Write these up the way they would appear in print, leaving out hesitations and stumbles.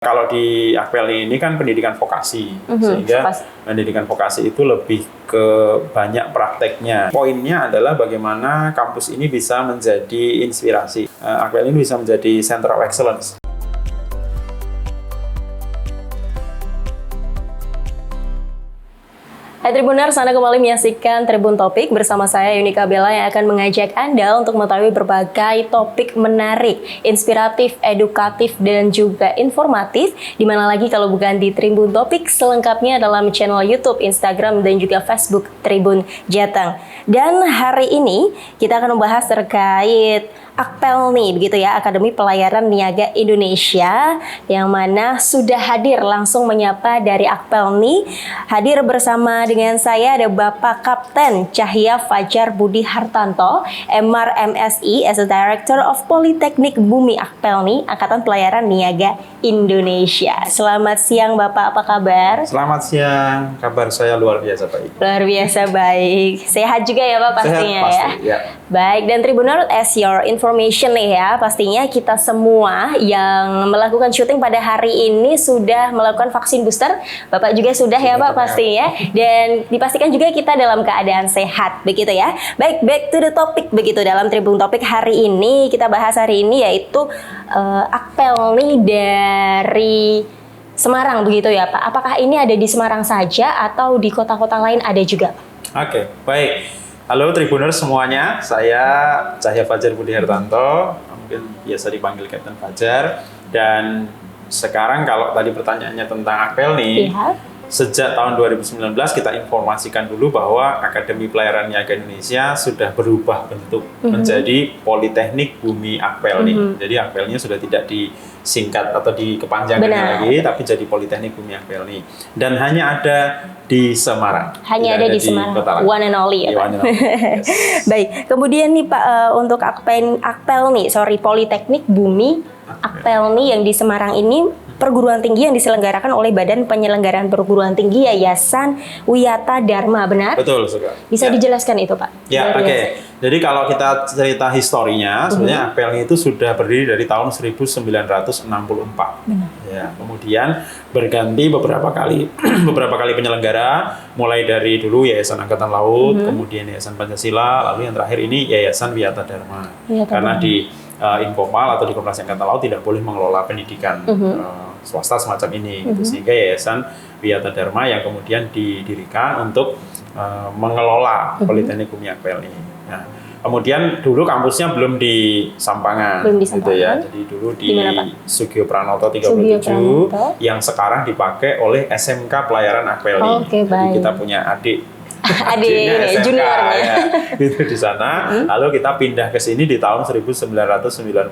Kalau di Akpelni ini kan pendidikan vokasi, sehingga pendidikan vokasi itu lebih ke banyak prakteknya. Poinnya adalah bagaimana kampus ini bisa menjadi inspirasi. Akpelni ini bisa menjadi Center of Excellence. Hai Tribuners, Anda kembali menyaksikan Tribun Topik bersama saya Yunika Bella yang akan mengajak Anda untuk mengetahui berbagai topik menarik, inspiratif, edukatif, dan juga informatif. Dimana lagi kalau bukan di Tribun Topik, selengkapnya dalam channel YouTube, Instagram, dan juga Facebook Tribun Jateng. Dan hari ini kita akan membahas terkait Akpelni, begitu ya, Akademi Pelayaran Niaga Indonesia, yang mana sudah hadir langsung menyapa dari Akpelni. Hadir bersama dengan saya ada Bapak Kapten Cahya Fajar Budi Hartanto, MR MSI as a Director of Politeknik Bumi Akpelni, Angkatan Pelayaran Niaga Indonesia. Selamat siang Bapak, apa kabar? Selamat siang, kabar saya luar biasa baik. Luar biasa baik. Sehat juga ya Pak pastinya. Sehat, pasti, ya. Baik, dan Tribuners, as your information nih ya, pastinya kita semua yang melakukan syuting pada hari ini sudah melakukan vaksin booster. Bapak juga sudah ya Pak pastinya. Dan dipastikan juga kita dalam keadaan sehat, begitu ya. Baik, back to the topic begitu dalam Tribun Topik hari ini. Kita bahas hari ini yaitu Akpelni dari Semarang begitu ya Pak. Apakah ini ada di Semarang saja atau di kota-kota lain ada juga Pak? Oke, baik. Halo Tribuners semuanya, saya Cahya Fajar Budi Hartanto, mungkin biasa dipanggil Kapten Fajar. Dan sekarang kalau tadi pertanyaannya tentang Akpelni, sejak tahun 2019 kita informasikan dulu bahwa Akademi Pelayaran Niaga Indonesia sudah berubah bentuk menjadi Politeknik Bumi Akpelni. Jadi Akpelni sudah tidak disingkat atau dikepanjangkan lagi, tapi jadi Politeknik Bumi Akpelni. Dan hanya ada di Semarang. Hanya ada di Semarang. One and only ya Pak. Yes. Baik, kemudian nih Pak, untuk Akpelni, Politeknik Bumi Akpelni yang di Semarang ini perguruan tinggi yang diselenggarakan oleh Badan Penyelenggaraan Perguruan Tinggi Yayasan Wiyata Dharma, benar? Betul sekali. Bisa dijelaskan itu Pak? Ya, oke. Jadi kalau kita cerita historinya, sebenarnya Akpelni itu sudah berdiri dari tahun 1964. Benar. Ya, kemudian berganti beberapa kali penyelenggara, mulai dari dulu Yayasan Angkatan Laut, kemudian Yayasan Pancasila, lalu yang terakhir ini Yayasan Wiyata Dharma. Karena di informal atau di Koperasi Angkatan Laut tidak boleh mengelola pendidikan swasta semacam ini, gitu. Sehingga Yayasan Wiyata Dharma yang kemudian didirikan untuk mengelola Politeknik Bumi Akpelni. Nah, kemudian dulu kampusnya belum di Sampangan, gitu ya. Jadi dulu di Sugio Pranoto 37 yang sekarang dipakai oleh SMK Pelayaran Akpelni. Jadi kita punya adiknya SMK, juniornya ya, itu di sana. Lalu kita pindah ke sini di tahun 1995.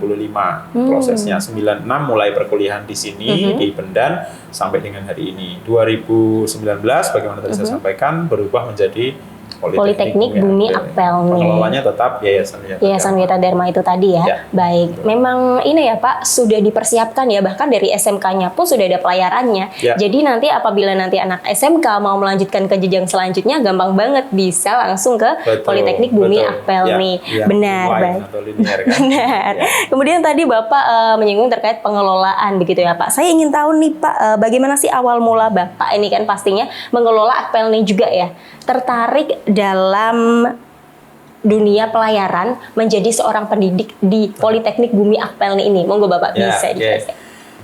Prosesnya 96 mulai perkuliahan di sini di Bendan sampai dengan hari ini 2019 bagaimana tadi saya sampaikan berubah menjadi Politeknik Bumi Akpelni. Pengelolanya tetap Yayasan Wiyata Dharma itu tadi ya. Baik, memang ini ya Pak sudah dipersiapkan ya, bahkan dari SMK-nya pun sudah ada pelayarannya. Jadi nanti apabila nanti anak SMK mau melanjutkan ke jenjang selanjutnya gampang banget bisa langsung ke Politeknik Bumi Akpelni. Benar, baik. Benar. Kemudian tadi Bapak menyinggung terkait pengelolaan begitu ya Pak. Saya ingin tahu nih Pak, bagaimana sih awal mula Bapak ini kan pastinya mengelola Akpelni juga ya, tertarik dalam dunia pelayaran menjadi seorang pendidik di Politeknik Bumi Akpelni ini. Monggo Bapak bisa dijelaskan.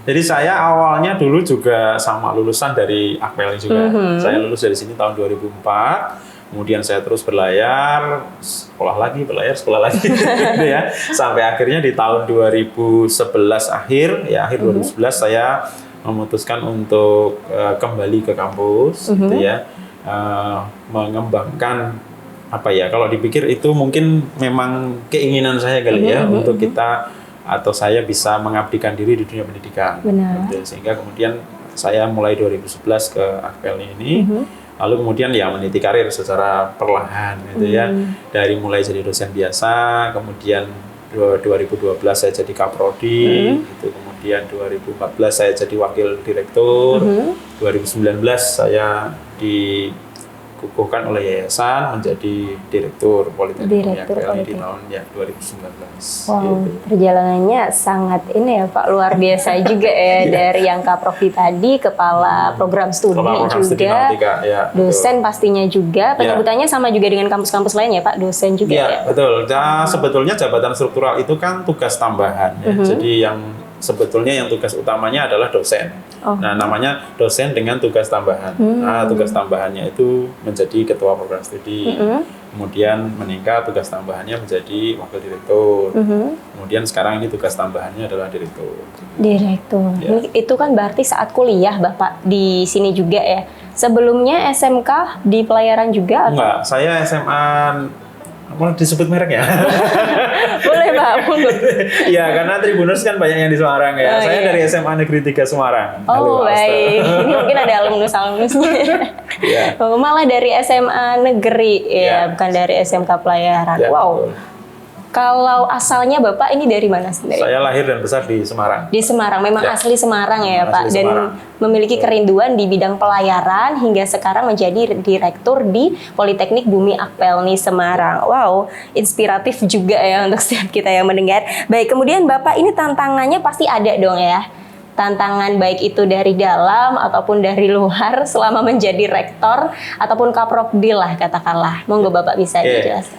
Jadi saya awalnya dulu juga sama lulusan dari Akpelni juga. Saya lulus dari sini tahun 2004. Kemudian saya terus berlayar, sekolah lagi gitu ya. Sampai akhirnya di tahun 2011 akhir 2011 saya memutuskan untuk kembali ke kampus gitu ya. Mengembangkan kalau dipikir itu mungkin memang keinginan saya kali ya untuk kita atau saya bisa mengabdikan diri di dunia pendidikan. Gitu. Sehingga kemudian saya mulai 2011 ke Akpelni ini, lalu kemudian ya meniti karir secara perlahan gitu ya, dari mulai jadi dosen biasa, kemudian 2012 saya jadi kaprodi, gitu. Kemudian 2014 saya jadi wakil direktur, 2019 saya dikukuhkan oleh yayasan menjadi direktur Politeknik IAKPL di tahun 2019. Wow, gitu. Perjalanannya sangat ini ya Pak, luar biasa juga ya. Dari yang Kaprodi tadi, kepala program studi juga, dosen pastinya juga. Penyebutannya sama juga dengan kampus-kampus lain ya Pak, dosen juga ya. Betul. Nah, sebetulnya jabatan struktural itu kan tugas tambahan ya. Jadi sebetulnya yang tugas utamanya adalah dosen. Nah, namanya dosen dengan tugas tambahan. Nah, tugas tambahannya itu menjadi ketua program studi. Kemudian meningkat, tugas tambahannya menjadi wakil direktur. Kemudian sekarang ini tugas tambahannya adalah direktur. Direktur. Ya. Itu kan berarti saat kuliah Bapak di sini juga ya. Sebelumnya SMK di pelayaran juga? Enggak, saya SMA. Mau disebut merek ya? Boleh Pak. Ya, karena Tribuners kan banyak yang di Semarang ya. Saya dari SMA Negeri 3 Semarang. Oh, baik. Ini mungkin ada alumnus-alumnusnya. Malah dari SMA Negeri ya, bukan dari SMK Pelayaran. Wow. Betul. Kalau asalnya Bapak ini dari mana sendiri? Saya lahir dan besar di Semarang. Di Semarang, memang asli Semarang ya Pak. Dan memiliki kerinduan di bidang pelayaran hingga sekarang menjadi direktur di Politeknik Bumi Akpelni Semarang. Wow, inspiratif juga ya untuk setiap kita yang mendengar. Baik, kemudian Bapak ini tantangannya pasti ada dong ya. Tantangan baik itu dari dalam ataupun dari luar selama menjadi rektor ataupun kaprodi lah katakanlah. Monggo Bapak bisa dijelaskan.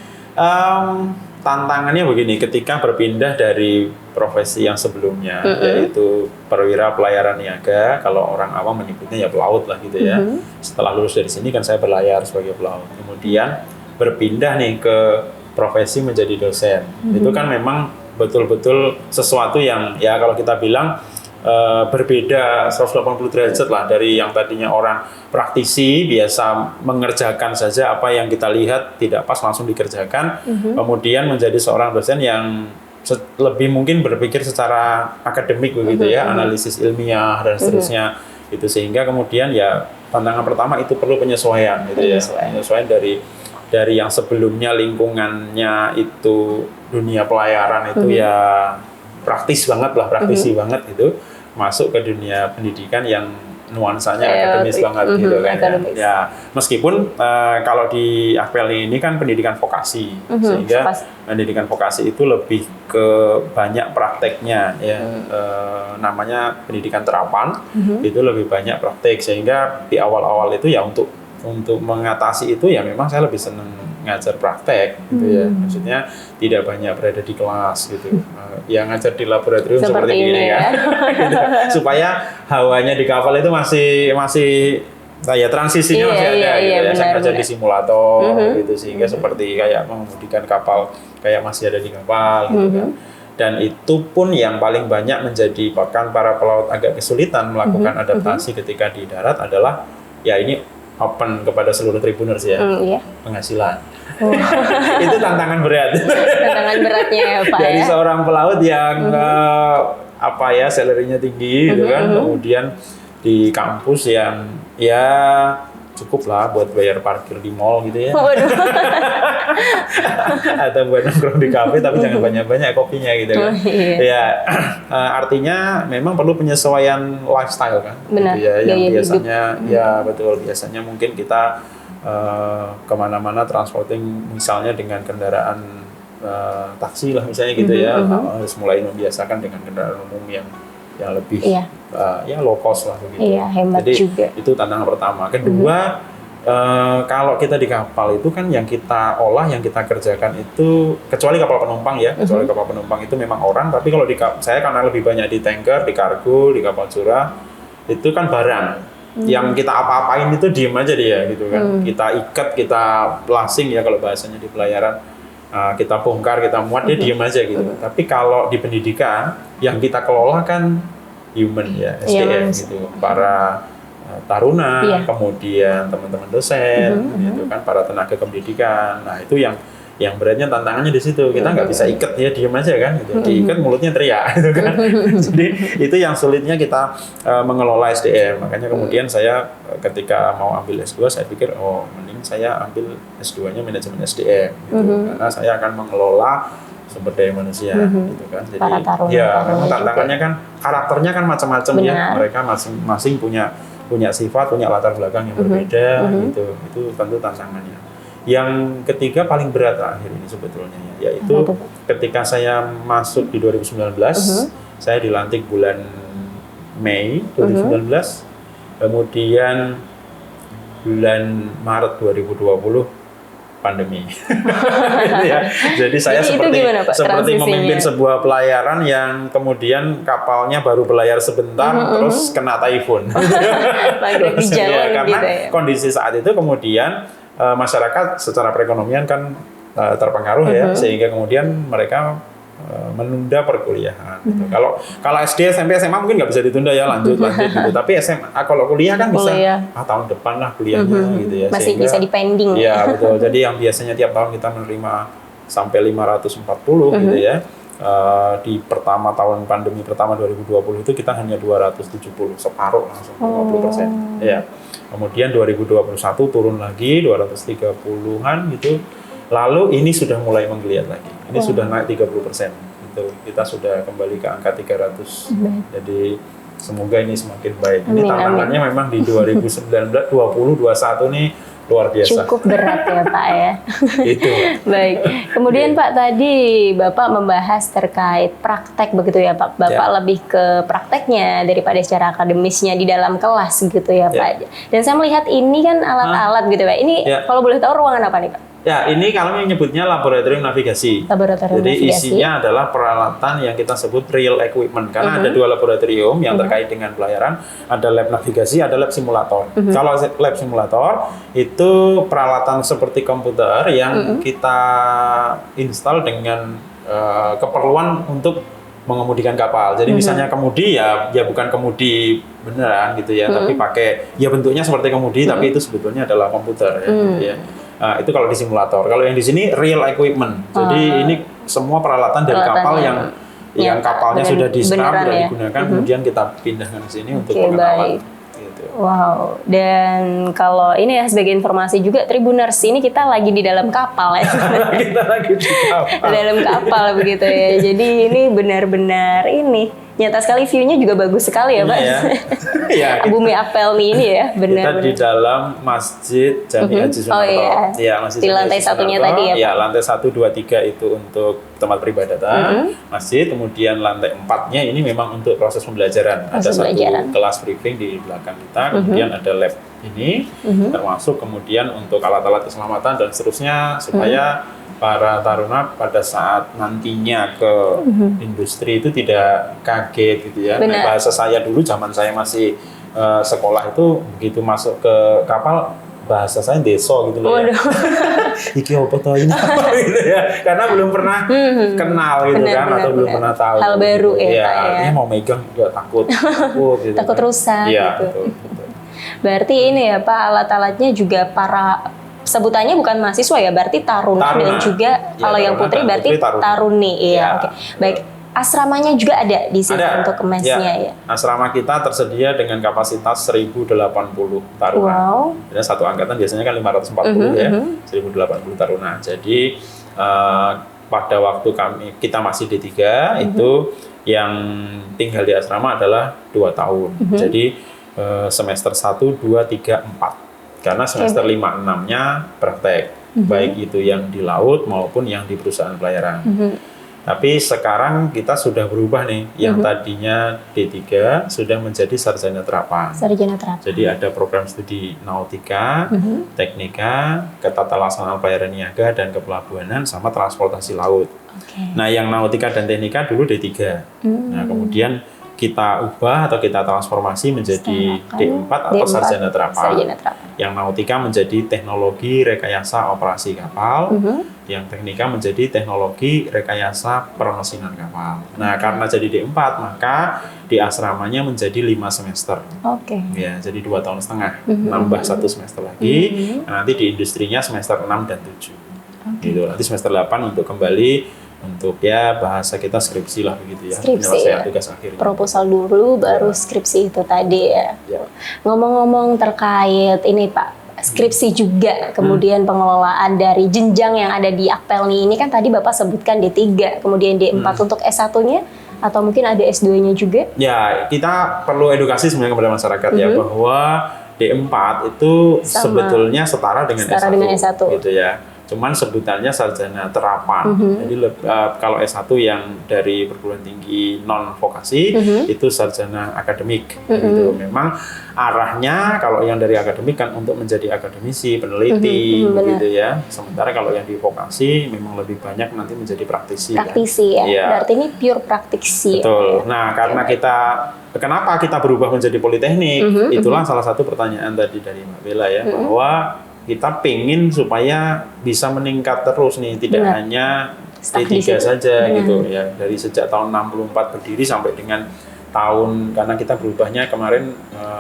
Tantangannya begini, ketika berpindah dari profesi yang sebelumnya, yaitu perwira pelayaran niaga, kalau orang awam menyebutnya ya pelaut lah gitu ya. Setelah lulus dari sini kan saya berlayar sebagai pelaut. Kemudian berpindah nih ke profesi menjadi dosen. Itu kan memang betul-betul sesuatu yang ya kalau kita bilang berbeda 180 derajat lah dari yang tadinya orang praktisi biasa mengerjakan saja apa yang kita lihat tidak pas langsung dikerjakan, kemudian menjadi seorang dosen yang lebih mungkin berpikir secara akademik begitu ya, analisis ilmiah dan seterusnya itu, sehingga kemudian ya tantangan pertama itu perlu penyesuaian gitu ya, penyesuaian dari yang sebelumnya lingkungannya itu dunia pelayaran itu ya praktis banget lah, praktisi banget gitu, masuk ke dunia pendidikan yang nuansanya akademis banget gitu kan. Ya, meskipun kalau di Akpelni ini kan pendidikan vokasi, sehingga pendidikan vokasi itu lebih ke banyak prakteknya ya. Namanya pendidikan terapan, itu lebih banyak praktek, sehingga di awal-awal itu ya untuk mengatasi itu ya memang saya lebih senang ngajar praktek gitu ya, maksudnya tidak banyak berada di kelas gitu, yang ngajar di laboratorium seperti ini ya, gitu. Supaya hawanya di kapal itu masih kayak transisinya masih ada gitu ya, saya kerja di simulator gitu, sehingga seperti kayak mengemudikan kapal kayak masih ada di kapal gitu kan. Dan itu pun yang paling banyak menjadi bahkan para pelaut agak kesulitan melakukan adaptasi ketika di darat adalah ya ini open kepada seluruh Tribuners ya, penghasilan. Itu tantangan berat. Tantangan beratnya ya Pak. Dari seorang pelaut yang salary-nya tinggi gitu kan, kemudian di kampus yang ya cukup lah buat bayar parkir di mall gitu ya. Atau buat nongkrong di kafe tapi jangan banyak-banyak kopinya gitu kan. Ya, artinya memang perlu penyesuaian lifestyle kan. Benar. Gitu ya, yang biasanya ya betul, biasanya mungkin kita kemana-mana transporting misalnya dengan kendaraan taksi lah misalnya gitu ya, harus mulai membiasakan dengan kendaraan umum yang lebih ya low cost lah begitu. Iya, hemat. Jadi juga. Itu tantangan pertama. Kedua, kalau kita di kapal itu kan yang kita olah, yang kita kerjakan itu kecuali kapal penumpang ya, kecuali kapal penumpang itu memang orang, tapi kalau saya karena lebih banyak di tanker, di kargo, di kapal curah, itu kan barang. Yang kita apa-apain itu diem aja dia gitu kan. Kita ikat, kita lasing ya kalau bahasanya di pelayaran, kita bongkar, kita muat, dia diem aja gitu. Tapi kalau di pendidikan yang kita kelola kan human ya, SDM gitu, para taruna, kemudian teman-teman dosen, gitu kan, para tenaga pendidikan. Nah itu yang beratnya tantangannya di situ. Kita nggak bisa ikat dia diem aja kan, gitu. Diikat mulutnya teriak, gitu kan. Jadi itu yang sulitnya kita mengelola SDM. Makanya kemudian saya ketika mau ambil S2 saya pikir mending saya ambil S2-nya manajemen SDM, gitu. Karena saya akan mengelola sumber daya manusia, gitu kan. Jadi ya memang tantangannya kan karakternya kan macam-macam ya. Mereka masing-masing punya punya sifat, punya latar belakang yang berbeda gitu. Itu tentu tantangannya. Yang ketiga paling berat akhir ini sebetulnya, yaitu ketika saya masuk di 2019, saya dilantik bulan Mei 2019, kemudian bulan Maret 2020 pandemi. Ya. Jadi saya seperti memimpin sebuah pelayaran yang kemudian kapalnya baru berlayar sebentar terus kena taifun. Ya, karena kondisi saat itu kemudian masyarakat secara perekonomian kan terpengaruh ya, sehingga kemudian mereka menunda perkuliahan. Gitu. Kalau SD, SMP, SMA mungkin nggak bisa ditunda ya, lanjut gitu. Tapi SMA, kalau kuliah kan bisa tahun depan lah kuliahnya gitu ya. Masih bisa dipending. Iya betul. Jadi yang biasanya tiap tahun kita menerima sampai 540 gitu ya. Di tahun pandemi pertama 2020 itu kita hanya 270, separuh langsung 50%. Ya. Kemudian 2021 turun lagi 230-an gitu. Lalu ini sudah mulai menggeliat lagi. Ini sudah naik 30%. Gitu. Kita sudah kembali ke angka 300. Jadi semoga ini semakin baik. Ini tantangannya memang di 2019, 20, 21 nih luar biasa. Cukup berat ya Pak ya. Itu. Baik. Kemudian Pak, tadi Bapak membahas terkait praktek begitu ya Pak. Bapak lebih ke prakteknya daripada secara akademisnya di dalam kelas gitu ya Pak. Dan saya melihat ini kan alat-alat gitu Pak. Ini kalau boleh tahu ruangan apa nih Pak? Ya, ini kami menyebutnya laboratorium navigasi. Jadi isinya adalah peralatan yang kita sebut real equipment. Karena ada dua laboratorium yang terkait dengan pelayaran. Ada lab navigasi, ada lab simulator. Kalau lab simulator, itu peralatan seperti komputer yang kita install dengan keperluan untuk mengemudikan kapal. Jadi misalnya kemudi ya bukan kemudi beneran gitu ya, tapi pakai ya bentuknya seperti kemudi, tapi itu sebetulnya adalah komputer ya. Gitu ya. Nah, itu kalau di simulator. Kalau yang di sini real equipment. Jadi ini semua peralatan dari kapal yang kapalnya sudah di-scrap, sudah digunakan, kemudian kita pindahkan ke sini untuk pengenalan. Gitu. Wow. Dan kalau ini ya sebagai informasi juga, Tribuners ini kita lagi di dalam kapal ya. Kita lagi di kapal. Dalam kapal begitu ya. Jadi ini benar-benar ini nyata sekali, view-nya juga bagus sekali ya Pak. Ya, Bumi Apelni ini ya, benar. Kita di dalam Masjid Jami Haji Sunarto. Ya, Masjid di lantai satunya tadi ya Pak. Ya, lantai 1, 2, 3 itu untuk tempat peribadatan, masjid. Kemudian lantai 4-nya ini memang untuk proses pembelajaran. Ada satu kelas briefing di belakang kita, kemudian ada lab ini, termasuk kemudian untuk alat-alat keselamatan dan seterusnya, supaya para taruna pada saat nantinya ke industri itu tidak kaget gitu ya. Nah, bahasa saya dulu zaman saya masih sekolah itu begitu masuk ke kapal bahasa saya deso gitu loh ya. Iki apa toh ini gitu ya. Karena belum pernah kenal gitu atau belum pernah tahu. Hal baru gitu. Ya. Ini mau megang juga takut gitu. Takut rusak gitu. Betul. Berarti ini ya Pak, alat-alatnya juga para sebutannya bukan mahasiswa ya, berarti taruna. Dan juga kalau yang putri berarti taruni. Iya, oke. Baik, asramanya juga ada di sini untuk mesnya ya. Asrama kita tersedia dengan kapasitas 1080 taruna. Wow. Jadi satu angkatan biasanya kan 540 ya, 1080 taruna. Jadi pada waktu kita masih D3 itu yang tinggal di asrama adalah 2 tahun. Jadi semester 1, 2, 3, 4. Karena semester 5-6-nya praktek, baik itu yang di laut maupun yang di perusahaan pelayaran. Tapi sekarang kita sudah berubah nih, yang tadinya D3 sudah menjadi sarjana terapan. Jadi ada program studi nautika, teknika, ketatalasaraan pelayaran niaga dan kepelabuhanan, sama transportasi laut. Nah, yang nautika dan teknika dulu D3. Nah, kemudian kita ubah atau kita transformasi menjadi D4 atau sarjana terapan. Yang nautika menjadi teknologi rekayasa operasi kapal, yang teknika menjadi teknologi rekayasa permesinan kapal. Nah, karena jadi D4 maka di asramanya menjadi 5 semester. Ya, jadi 2,5 tahun, nambah 1 semester lagi. Nah, nanti di industrinya semester 6 dan 7. Gitu. Nanti semester 8 untuk kembali untuk ya bahasa kita skripsi lah begitu ya, penyelesaian tugas akhir. Proposal dulu baru skripsi itu tadi ya. Ngomong-ngomong terkait ini Pak, skripsi juga, kemudian pengelolaan dari jenjang yang ada di Apelni ini kan tadi Bapak sebutkan D3, kemudian D4 untuk S1-nya atau mungkin ada S2-nya juga? Ya, kita perlu edukasi sebenarnya kepada masyarakat ya bahwa D4 itu sebetulnya setara dengan S1, gitu ya. Cuman sebutannya sarjana terapan. Jadi kalau S1 yang dari perguruan tinggi non vokasi itu sarjana akademik. Gitu. Memang arahnya kalau yang dari akademik kan untuk menjadi akademisi, peneliti, gitu ya. Sementara kalau yang di vokasi memang lebih banyak nanti menjadi praktisi. Praktisi kan? ya. Berarti ini pure praktisi. Betul. Nah, karena kenapa kita berubah menjadi politeknik? Itulah salah satu pertanyaan tadi dari Mbak Bella ya, bahwa kita pengen supaya bisa meningkat terus nih, tidak hanya D3 saja gitu ya. Dari sejak tahun 64 berdiri sampai dengan karena kita berubahnya kemarin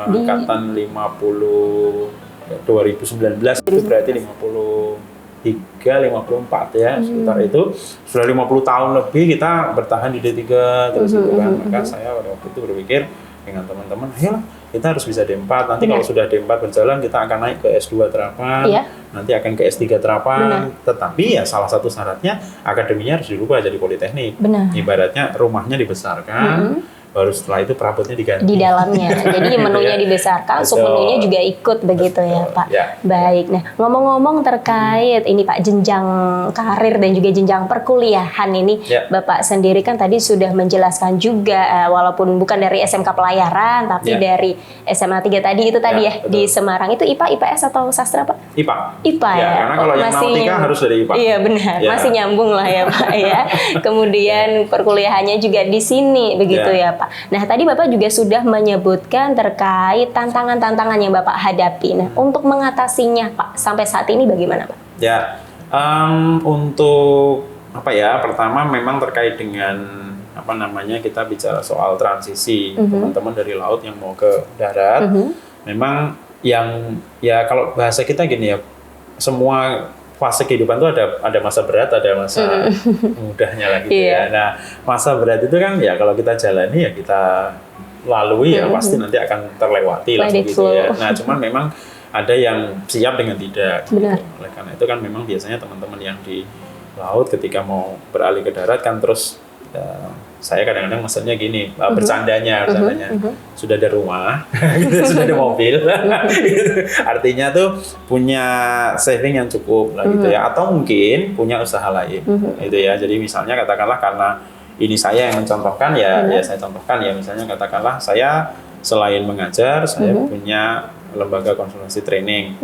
angkatan 2019 itu berarti 54 ya, sekitar itu sudah 50 tahun lebih kita bertahan di D3 terus gitu kan. Maka saya waktu itu berpikir dengan teman-teman, ayolah kita harus bisa D4, nanti kalau sudah D4 berjalan kita akan naik ke S2 terapan, nanti akan ke S3 terapan, tetapi ya salah satu syaratnya akademinya harus dirubah jadi politeknik. Ibaratnya rumahnya dibesarkan, baru setelah itu perabotnya diganti di dalamnya. Jadi menunya dibesarkan, sub menunya juga ikut begitu ya Pak. Baik. Nah, ngomong-ngomong terkait ini Pak, jenjang karir dan juga jenjang perkuliahan ini, Bapak sendiri kan tadi sudah menjelaskan juga walaupun bukan dari SMK Pelayaran tapi dari SMA 3 tadi itu tadi ya di Semarang. Itu IPA, IPS atau sastra Pak? IPA ya. Karena kalau yang nautika harus dari IPA. Iya benar, masih nyambung lah ya Pak ya. Kemudian perkuliahannya juga di sini begitu ya Pak. Nah, tadi Bapak juga sudah menyebutkan terkait tantangan-tantangan yang Bapak hadapi. Nah, untuk mengatasinya, Pak, sampai saat ini bagaimana, Pak? Ya, untuk pertama memang terkait dengan kita bicara soal transisi teman-teman dari laut yang mau ke darat. Memang yang kalau bahasa kita gini ya, semua fase kehidupan itu ada masa berat, ada masa mudahnya lah gitu ya. Nah, masa berat itu kan ya kalau kita jalani ya kita lalui ya pasti nanti akan terlewati lah gitu ya. Nah, cuman memang ada yang siap dengan tidak. Gitu. Oleh karena itu kan memang biasanya teman-teman yang di laut ketika mau beralih ke darat kan terus saya kadang-kadang maksudnya gini, bercandanya sudah ada rumah, sudah ada mobil, artinya tuh punya saving yang cukup lah gitu ya, atau mungkin punya usaha lain, gitu ya. Jadi misalnya katakanlah karena ini saya yang mencontohkan ya saya contohkan ya, misalnya katakanlah saya selain mengajar, saya punya lembaga konsultasi training,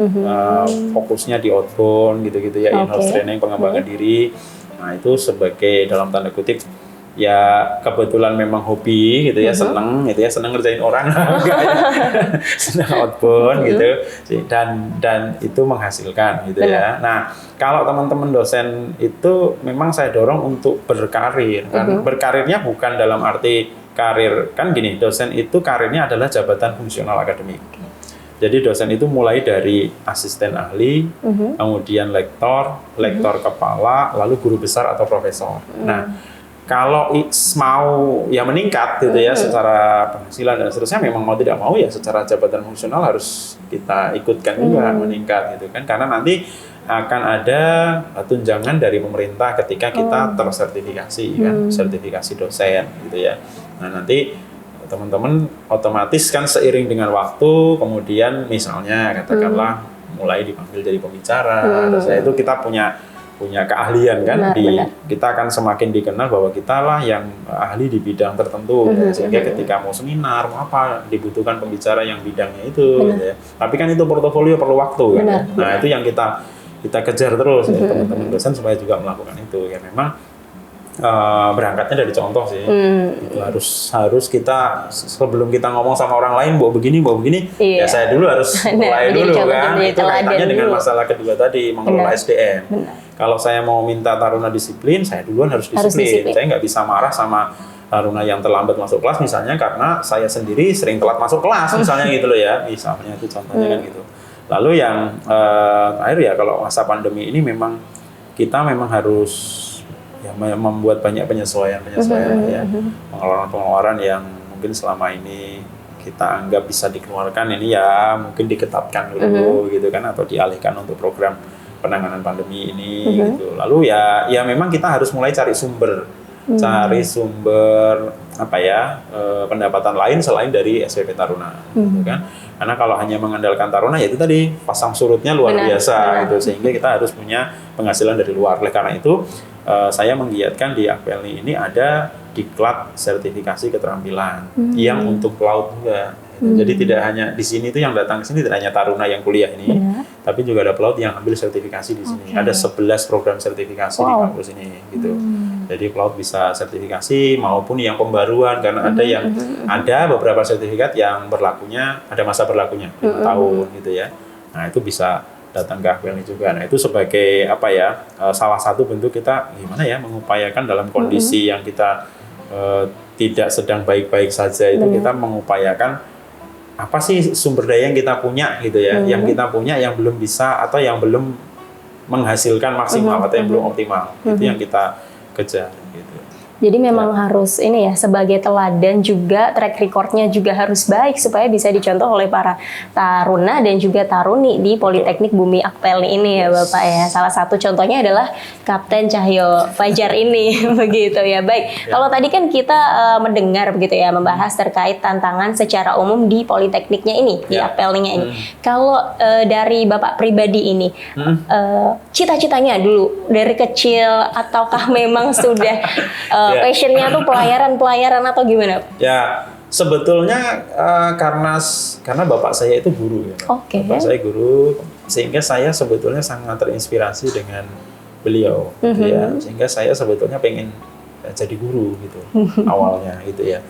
fokusnya di outbound gitu-gitu ya, in-house training, pengembangan diri. Nah itu sebagai dalam tanda kutip ya kebetulan memang hobi gitu ya, seneng gitu ya, seneng ngerjain orang, seneng outbound gitu, dan itu menghasilkan gitu ya. Nah kalau teman-teman dosen itu memang saya dorong untuk berkarir, kan berkarirnya bukan dalam arti karir, kan gini, dosen itu karirnya adalah jabatan fungsional akademik. Jadi dosen itu mulai dari asisten ahli, kemudian lektor kepala, lalu guru besar atau profesor. Nah kalau mau ya meningkat gitu ya secara penghasilan dan seterusnya, memang mau tidak mau ya secara jabatan fungsional harus kita ikutkan juga meningkat gitu kan, karena nanti akan ada tunjangan dari pemerintah ketika kita tersertifikasi kan, sertifikasi dosen gitu ya. Nah nanti teman-teman otomatis kan seiring dengan waktu kemudian misalnya katakanlah mulai dipanggil jadi pembicara, terus itu kita punya keahlian kan, kita akan semakin dikenal bahwa kita lah yang ahli di bidang tertentu, ya, sehingga ketika mau seminar mau apa dibutuhkan pembicara yang bidangnya itu gitu ya. Tapi kan itu portofolio perlu waktu kan. Nah itu yang kita kejar terus ya, teman-teman dosen supaya juga melakukan itu ya. Memang berangkatnya dari contoh sih. Itu harus kita sebelum kita ngomong sama orang lain bawa begini ya saya dulu harus mulai dulu kan. Itu kaitannya dengan masalah kedua tadi, mengelola SDM. Kalau saya mau minta taruna disiplin, saya duluan harus disiplin. Saya nggak bisa marah sama taruna yang terlambat masuk kelas misalnya karena saya sendiri sering telat masuk kelas misalnya gitu loh ya. Misalnya itu contohnya kan gitu. Lalu yang terakhir ya, kalau masa pandemi ini memang kita harus ya membuat banyak penyesuaian ya, pengeluaran yang mungkin selama ini kita anggap bisa dikeluarkan ini ya mungkin diketatkan dulu gitu kan, atau dialihkan untuk program penanganan pandemi ini gitu. Lalu ya memang kita harus mulai cari sumber cari sumber pendapatan lain selain dari SPP Taruna, gitu kan? Karena kalau hanya mengandalkan Taruna, ya itu tadi pasang surutnya luar biasa, gitu. Sehingga kita harus punya penghasilan dari luar. Oleh karena itu, saya menggiatkan di Akpelni ini ada diklat sertifikasi keterampilan yang untuk pelaut juga. Jadi tidak hanya di sini itu yang datang ke sini tidak hanya Taruna yang kuliah ini, tapi juga ada pelaut yang ambil sertifikasi di sini. Ada 11 program sertifikasi di kampus ini, gitu. Jadi pelaut bisa sertifikasi maupun yang pembaruan, karena ada beberapa sertifikat yang berlakunya ada masa berlakunya 5 tahun, gitu ya. Nah itu bisa datang ke Akpelni juga. Nah itu sebagai salah satu bentuk kita gimana ya mengupayakan dalam kondisi yang kita tidak sedang baik-baik saja itu kita mengupayakan apa sih sumber daya yang kita punya, gitu ya, yang kita punya yang belum bisa atau yang belum menghasilkan maksimal atau yang belum optimal, itu yang kita kejar, gitu. Jadi memang harus ini ya, sebagai teladan juga, track recordnya juga harus baik supaya bisa dicontoh oleh para taruna dan juga taruni di Politeknik Bumi Akpelni ini ya Bapak ya. Salah satu contohnya adalah Kapten Cahyo Fajar ini begitu ya. Baik, kalau tadi kan kita mendengar begitu ya, membahas terkait tantangan secara umum di Politekniknya ini, di Akpelninya ini. Kalau dari Bapak pribadi ini, cita-citanya dulu dari kecil ataukah memang sudah passionnya tuh pelayaran atau gimana? Ya, sebetulnya karena bapak saya itu guru ya. Bapak saya guru, sehingga saya sebetulnya sangat terinspirasi dengan beliau, gitu ya. Sehingga saya sebetulnya pengen jadi guru gitu awalnya, gitu ya.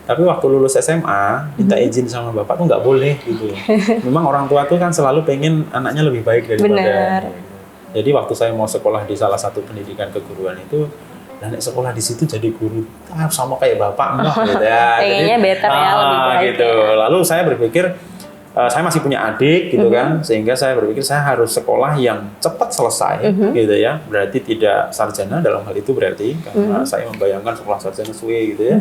Tapi waktu lulus SMA minta izin sama bapak tuh nggak boleh gitu. Memang orang tua tuh kan selalu pengen anaknya lebih baik daripada. Gitu. Jadi waktu saya mau sekolah di salah satu pendidikan keguruan itu, dan sekolah di situ jadi guru sama kayak bapak gitu ya. Kayaknya better ya, lebih baik gitu. Lalu saya berpikir saya masih punya adik gitu kan, sehingga saya berpikir saya harus sekolah yang cepat selesai gitu ya. Berarti tidak sarjana dalam hal itu berarti, karena saya membayangkan sekolah sarjana suwe gitu ya.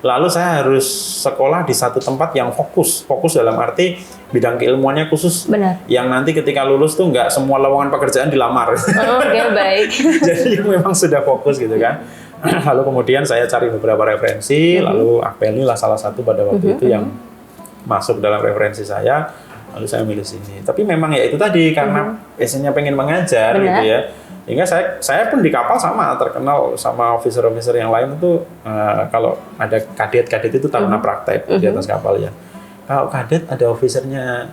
Lalu saya harus sekolah di satu tempat yang fokus dalam arti bidang keilmuannya khusus. Benar. Yang nanti ketika lulus tuh nggak semua lowongan pekerjaan dilamar. Oke, baik. Jadi memang sudah fokus gitu kan. Lalu kemudian saya cari beberapa referensi, lalu Akpelni lah salah satu pada waktu itu yang masuk dalam referensi saya, lalu saya milih sini. Tapi memang ya itu tadi, karena passionnya pengen mengajar gitu ya. Hingga saya pun di kapal sama terkenal sama officer-officer yang lain itu kalau ada kadet itu taruna praktek di atas kapal ya. Kalau kadet ada officernya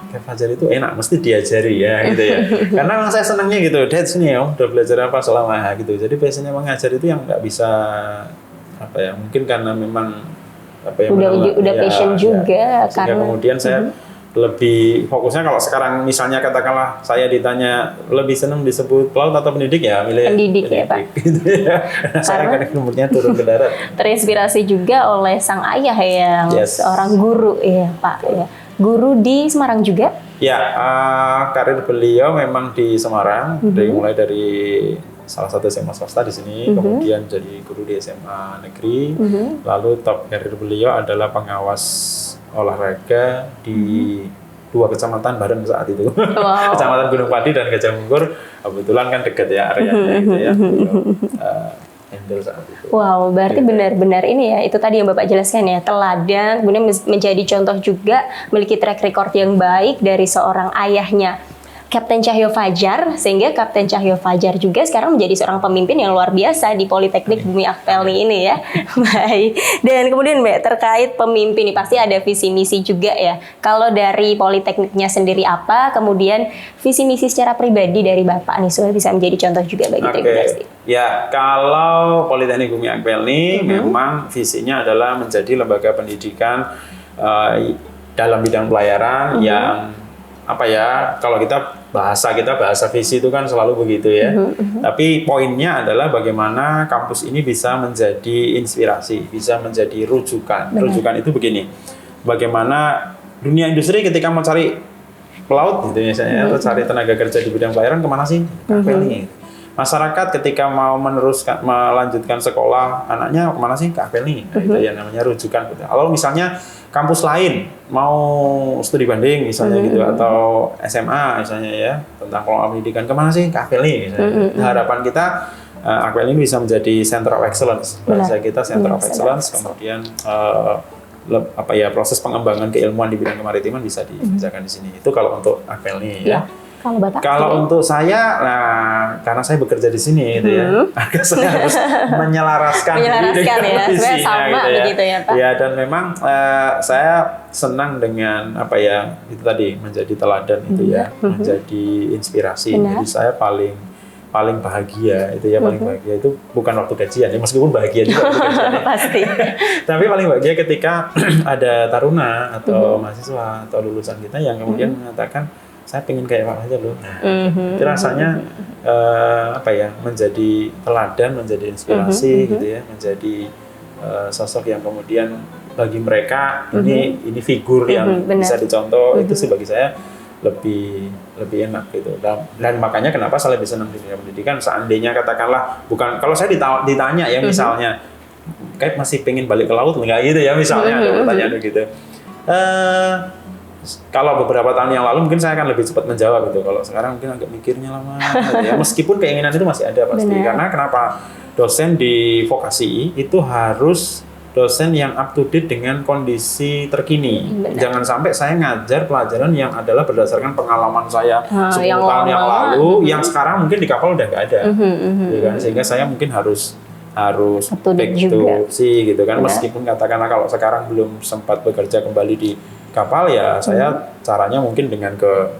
kayak Fajar itu enak, mesti diajari ya gitu ya. Karena memang saya senangnya gitu, Dad sini ya, udah belajar apa selama gitu. Jadi passionnya mengajar itu yang nggak bisa mungkin karena memang udah passion juga sehingga kemudian saya lebih fokusnya, kalau sekarang misalnya katakanlah saya ditanya lebih senang disebut pelaut atau pendidik, ya milih pendidik ya Pak. Gitu ya. Saya kan umurnya turun ke darat. Terinspirasi juga oleh sang ayah yang seorang guru ya Pak ya. Guru di Semarang juga? Ya, karir beliau memang di Semarang, mulai dari salah satu SMA swasta di sini, kemudian jadi guru di SMA negeri, lalu top karir beliau adalah pengawas olahraga di 2 kecamatan bareng saat itu. Wow. Kecamatan Gunung Padi dan Gajah Mungkur, kebetulan kan dekat ya areanya gitu ya. Handle saat itu. Wow, berarti benar-benar ini ya, itu tadi yang Bapak jelaskan ya, teladan, kemudian menjadi contoh juga, memiliki track record yang baik dari seorang ayahnya, Kapten Cahyo Fajar, sehingga Kapten Cahyo Fajar juga sekarang menjadi seorang pemimpin yang luar biasa di Politeknik Bumi Akpelni ini ya. Baik. Dan kemudian Mbak, terkait pemimpin ini pasti ada visi misi juga ya. Kalau dari Politekniknya sendiri apa, kemudian visi misi secara pribadi dari Bapak nih supaya bisa menjadi contoh juga bagi tim Industri. Ya, kalau Politeknik Bumi Akpelni memang visinya adalah menjadi lembaga pendidikan dalam bidang pelayaran yang kalau bahasa visi itu kan selalu begitu ya. Tapi poinnya adalah bagaimana kampus ini bisa menjadi inspirasi, bisa menjadi rujukan. Benar. Rujukan itu begini, bagaimana dunia industri ketika mau cari pelaut gitu misalnya, atau cari tenaga kerja di bidang pelayaran kemana sih? Akpelni. Masyarakat ketika mau melanjutkan sekolah anaknya kemana sih? Ke Akpelni. Nah, itu yang namanya rujukan. Kalau misalnya kampus lain mau studi banding misalnya gitu, atau SMA misalnya ya, tentang pendidikan kemana sih? Ke Akpelni misalnya. Harapan kita Akpel ini bisa menjadi center of excellence. Bahasa kita center of excellence, kemudian proses pengembangan keilmuan di bidang kemaritiman bisa dikerjakan di sini. Itu kalau untuk Akpel ini ya. Kalau Bapak? Kalau untuk saya, karena saya bekerja di sini, gitu ya, saya harus menyelaraskan ya, sebenarnya sama gitu ya. Begitu ya, Pak. Ya, dan memang saya senang dengan itu tadi menjadi teladan itu ya, menjadi inspirasi. Jadi saya paling bahagia itu ya, paling bahagia itu bukan waktu gajian ya, meskipun bahagia juga waktu gajian ya. Pasti. Tapi paling bahagia ketika ada taruna atau mahasiswa atau lulusan kita yang kemudian mengatakan, saya pengen kayak Pak aja loh. Nah, itu rasanya menjadi teladan, menjadi inspirasi gitu ya, menjadi sosok yang kemudian bagi mereka ini figur yang bisa dicontoh. Itu sih bagi saya lebih enak gitu. Dan makanya kenapa saya lebih senang di dunia pendidikan. Seandainya katakanlah bukan, kalau saya ditanya ya misalnya kayak masih pengen balik ke laut enggak gitu ya misalnya ada pertanyaan gitu. Kalau beberapa tahun yang lalu mungkin saya akan lebih cepat menjawab gitu. Kalau sekarang mungkin agak mikirnya lama gitu ya. Meskipun keinginan itu masih ada pasti. Karena kenapa? Dosen di vokasi itu harus dosen yang up to date dengan kondisi terkini. Jangan sampai saya ngajar pelajaran yang adalah berdasarkan pengalaman saya 10 tahun yang lalu, yang sekarang mungkin di kapal udah nggak ada. Gitu kan? Sehingga saya mungkin harus back to sea gitu kan. Meskipun katakanlah kalau sekarang belum sempat bekerja kembali di kapal ya, saya caranya mungkin dengan ke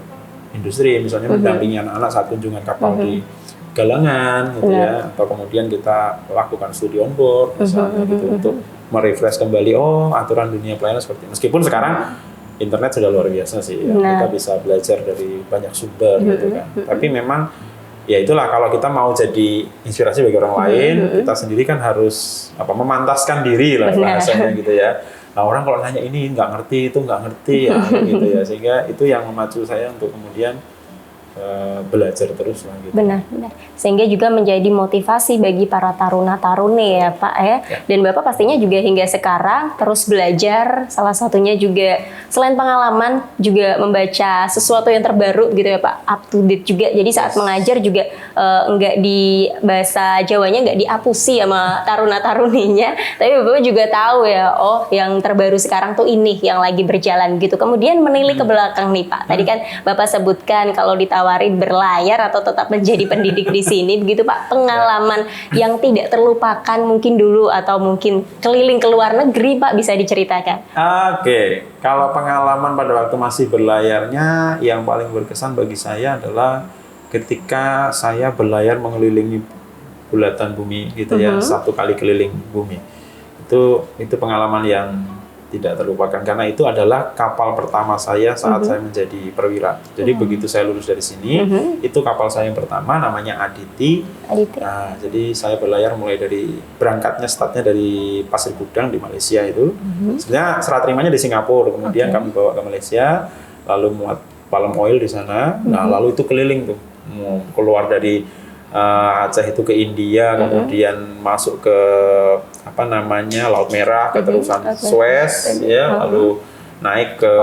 industri, misalnya mendampingi anak-anak saat kunjungan kapal di galangan gitu ya, atau kemudian kita lakukan studi on board misalnya gitu untuk merefresh kembali aturan dunia pelayanan seperti ini. Meskipun sekarang internet sudah luar biasa sih ya. Kita bisa belajar dari banyak sumber gitu kan. Tapi memang ya itulah, kalau kita mau jadi inspirasi bagi orang lain, kita sendiri kan harus memantaskan diri lah bahasanya gitu ya. Nah, orang kalau nanya ini nggak ngerti, itu nggak ngerti ya gitu ya, sehingga itu yang memacu saya untuk kemudian belajar terus lah gitu. Benar. Sehingga juga menjadi motivasi bagi para taruna-taruni ya Pak ya. Dan Bapak pastinya juga hingga sekarang terus belajar, salah satunya juga selain pengalaman juga membaca sesuatu yang terbaru gitu ya Pak, up to date juga. Jadi saat mengajar juga enggak di bahasa Jawanya enggak diapusi sama taruna-taruninya, tapi Bapak juga tahu ya, yang terbaru sekarang tuh ini yang lagi berjalan gitu. Kemudian menilik ke belakang nih Pak. Tadi kan Bapak sebutkan kalau ditawarin berlayar atau tetap menjadi pendidik di sini begitu Pak, pengalaman yang tidak terlupakan mungkin dulu atau mungkin keliling ke luar negeri Pak, bisa diceritakan? Oke, kalau pengalaman pada waktu masih berlayarnya yang paling berkesan bagi saya adalah ketika saya berlayar mengelilingi bulatan bumi gitu ya, 1 kali keliling bumi. Itu pengalaman yang tidak terlupakan, karena itu adalah kapal pertama saya saat saya menjadi perwira. Jadi begitu saya lulus dari sini, itu kapal saya yang pertama, namanya Aditi. Nah, jadi saya berlayar mulai dari berangkatnya, startnya dari Pasir Gudang di Malaysia itu. Sebenarnya serah terimanya di Singapura, kemudian kami bawa ke Malaysia, lalu muat palm oil di sana. Nah, lalu itu keliling tuh, keluar dari Aceh itu ke India, kemudian masuk ke Laut Merah, keterusan Suez, ya, lalu naik ke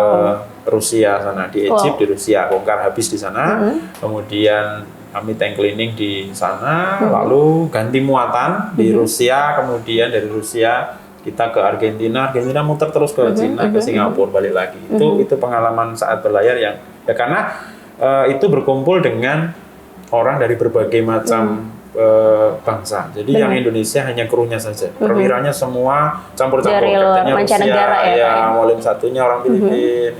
Rusia sana, di Egypt, di Rusia, bongkar habis di sana, kemudian kami tank cleaning di sana, lalu ganti muatan di Rusia, kemudian dari Rusia kita ke Argentina muter terus ke Cina, ke Singapura, balik lagi. Itu pengalaman saat berlayar yang ya karena itu berkumpul dengan orang dari berbagai macam bangsa. Jadi yang Indonesia hanya krunya saja. Perwiranya semua campur-campur. Kaptennya Rusia, ya, Molim satunya orang Filipina.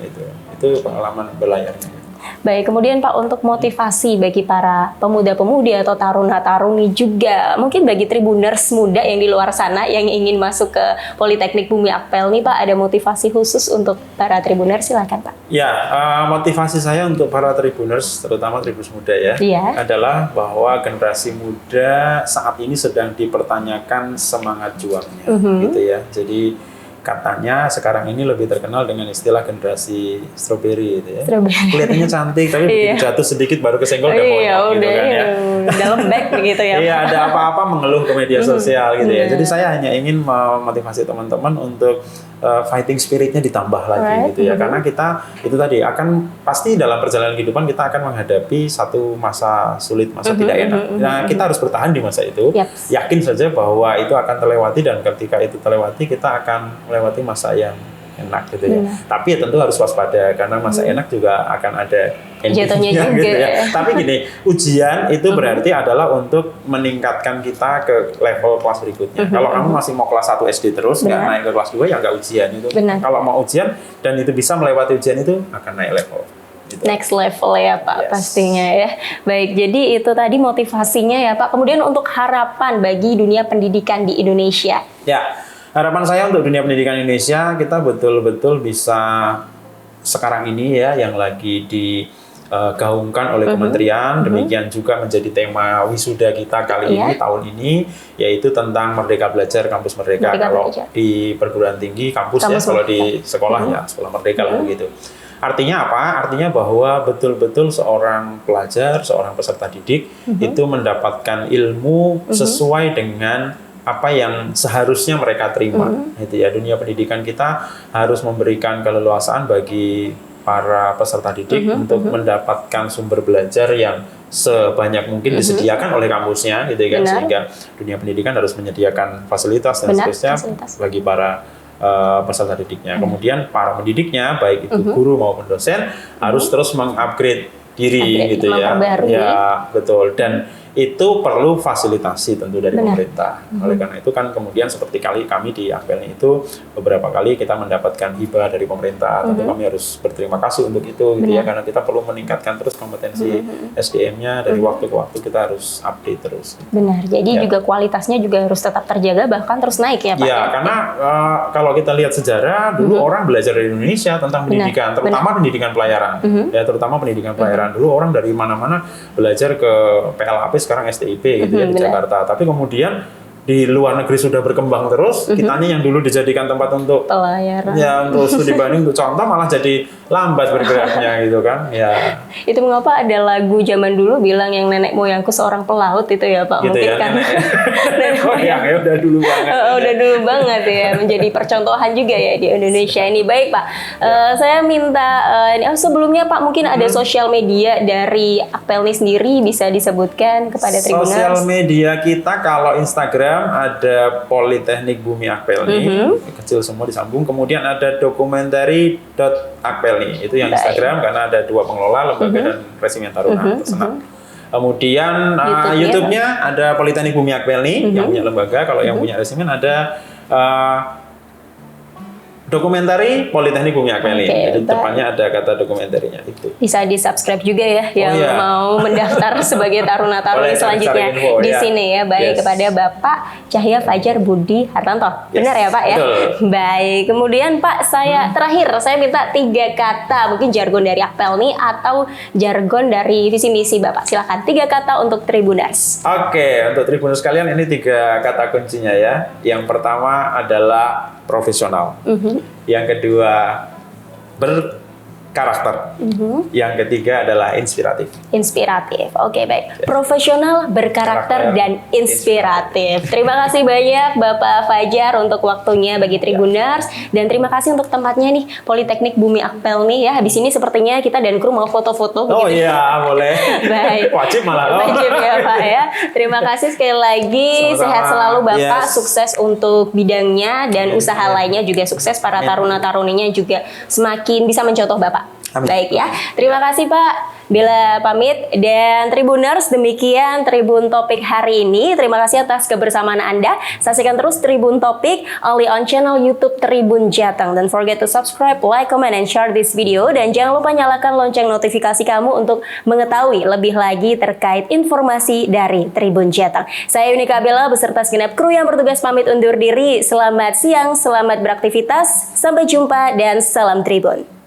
Itu pengalaman berlayarnya. Baik, kemudian Pak, untuk motivasi bagi para pemuda-pemudi atau taruna-taruni juga, mungkin bagi Tribuners muda yang di luar sana yang ingin masuk ke Politeknik Bumi Akpel nih Pak, ada motivasi khusus untuk para Tribuners? Silakan Pak. Ya, motivasi saya untuk para Tribuners, terutama Tribuners muda ya, adalah bahwa generasi muda saat ini sedang dipertanyakan semangat juangnya, gitu ya. Jadi katanya sekarang ini lebih terkenal dengan istilah generasi strawberry itu ya. Kelihatannya cantik tapi begitu jatuh sedikit baru kesenggol udah bonyok gitu kan ya. Dalam bag begitu ya. Iya, ada apa-apa mengeluh ke media sosial gitu ya. Jadi saya hanya ingin memotivasi teman-teman untuk fighting spiritnya ditambah lagi gitu ya, karena kita itu tadi akan pasti dalam perjalanan kehidupan kita akan menghadapi satu masa sulit, masa tidak enak. Nah, kita harus bertahan di masa itu, yakin saja bahwa itu akan terlewati, dan ketika itu terlewati kita akan melewati masa yang enak gitu ya. Tapi ya tentu harus waspada, karena masa enak juga akan ada jatuhnya juga. Gitu ya. Tapi gini, ujian itu berarti adalah untuk meningkatkan kita ke level kelas berikutnya. Kalau kamu masih mau kelas 1 SD terus, nggak naik ke kelas 2, ya nggak ujian itu. Kalau mau ujian dan itu bisa melewati ujian itu, akan naik level. Gitu. Next level ya Pak, pastinya ya. Baik, jadi itu tadi motivasinya ya Pak. Kemudian untuk harapan bagi dunia pendidikan di Indonesia. Ya, harapan saya untuk dunia pendidikan Indonesia, kita betul-betul bisa sekarang ini ya, yang lagi digaungkan oleh kementerian, demikian juga menjadi tema wisuda kita kali ini, tahun ini, yaitu tentang Merdeka Belajar, Kampus Merdeka. Kalau di perguruan tinggi, kampus ya, kalau di sekolah ya, Sekolah Merdeka lah begitu. Artinya apa? Artinya bahwa betul-betul seorang pelajar, seorang peserta didik itu mendapatkan ilmu sesuai dengan apa yang seharusnya mereka terima. Itu ya, dunia pendidikan kita harus memberikan keleluasaan bagi para peserta didik untuk mendapatkan sumber belajar yang sebanyak mungkin disediakan oleh kampusnya, gitu kan, sehingga dunia pendidikan harus menyediakan fasilitas dan seterusnya bagi para peserta didiknya. Kemudian para pendidiknya, baik itu guru maupun dosen, harus terus mengupgrade diri, gitu ya. Ya, betul. Dan itu perlu fasilitasi tentu dari pemerintah. Oleh karena itu kan kemudian seperti kami di Akpelni itu beberapa kali kita mendapatkan hibah dari pemerintah. Tentu kami harus berterima kasih untuk itu, gitu ya, karena kita perlu meningkatkan terus kompetensi SDM-nya, dari waktu ke waktu kita harus update terus. Benar. Jadi juga kualitasnya juga harus tetap terjaga, bahkan terus naik ya Pak. Ya, karena kalau kita lihat sejarah dulu orang belajar di Indonesia tentang pendidikan, terutama pendidikan pelayaran. Ya, terutama pendidikan pelayaran. Dulu orang dari mana-mana belajar ke PLAP, sekarang STIP gitu ya di Jakarta. Tapi kemudian di luar negeri sudah berkembang terus, kita nih yang dulu dijadikan tempat untuk pelayaran, ya untuk studi banding, untuk contoh, malah jadi lambat bergeraknya gitu kan. Ya. Itu mengapa ada lagu zaman dulu bilang yang nenek moyangku seorang pelaut itu ya Pak. Gitu mungkin ya, kan nenek moyang ya udah dulu banget. Udah dulu banget ya, menjadi percontohan juga ya di Indonesia ini. Baik Pak, saya minta sebelumnya Pak, mungkin ada sosial media dari Akpelni sendiri bisa disebutkan kepada Tribuners. Sosial media kita kalau Instagram ada Politeknik Bumi Akpelni, kecil semua disambung. Kemudian ada dokumentari.akpelni, itu yang Instagram, karena ada dua pengelola, lembaga dan resimen Taruna tersenam. Kemudian YouTube-nya ada Politeknik Bumi Akpelni yang punya lembaga. Kalau yang punya resimen ada dokumentari Politeknik Bumi Akpelni. Jadi depannya ada kata dokumentarinya itu. Bisa di-subscribe juga ya yang mau mendaftar sebagai taruna-taruni selanjutnya di sini ya. Baik, kepada Bapak Cahya Fajar Budi Hartanto. Benar ya Pak ya? Betul. Baik. Kemudian Pak, saya terakhir saya minta 3 kata, mungkin jargon dari Akpelni atau jargon dari visi misi Bapak. Silakan 3 kata untuk Tribuners. Oke, untuk Tribuners kalian ini 3 kata kuncinya ya. Yang pertama adalah profesional. Yang kedua berkarakter. Yang ketiga adalah inspiratif. Inspiratif. Oke, baik. Profesional, berkarakter, dan inspiratif. Terima kasih banyak Bapak Fajar untuk waktunya bagi Tribuners, dan terima kasih untuk tempatnya nih, Politeknik Bumi Akpelni ya. Habis ini sepertinya kita dan kru mau foto-foto. Oh iya, boleh. Baik. Wajib malah. Wajib ya Pak ya. Terima kasih sekali lagi. Sama-sama. Sehat selalu Bapak. Sukses untuk bidangnya dan usaha lainnya juga sukses. Para taruna-taruninya juga semakin bisa mencontoh Bapak. Amin. Baik ya. Terima kasih Pak. Bella pamit, dan Tribuners, demikian Tribun Topik hari ini. Terima kasih atas kebersamaan Anda. Saksikan terus Tribun Topik only on channel YouTube Tribun Jateng. Don't forget to subscribe, like, comment, and share this video. Dan jangan lupa nyalakan lonceng notifikasi kamu untuk mengetahui lebih lagi terkait informasi dari Tribun Jateng. Saya Yunika Bella beserta segenap kru yang bertugas pamit undur diri. Selamat siang, selamat beraktivitas, sampai jumpa, dan salam Tribun.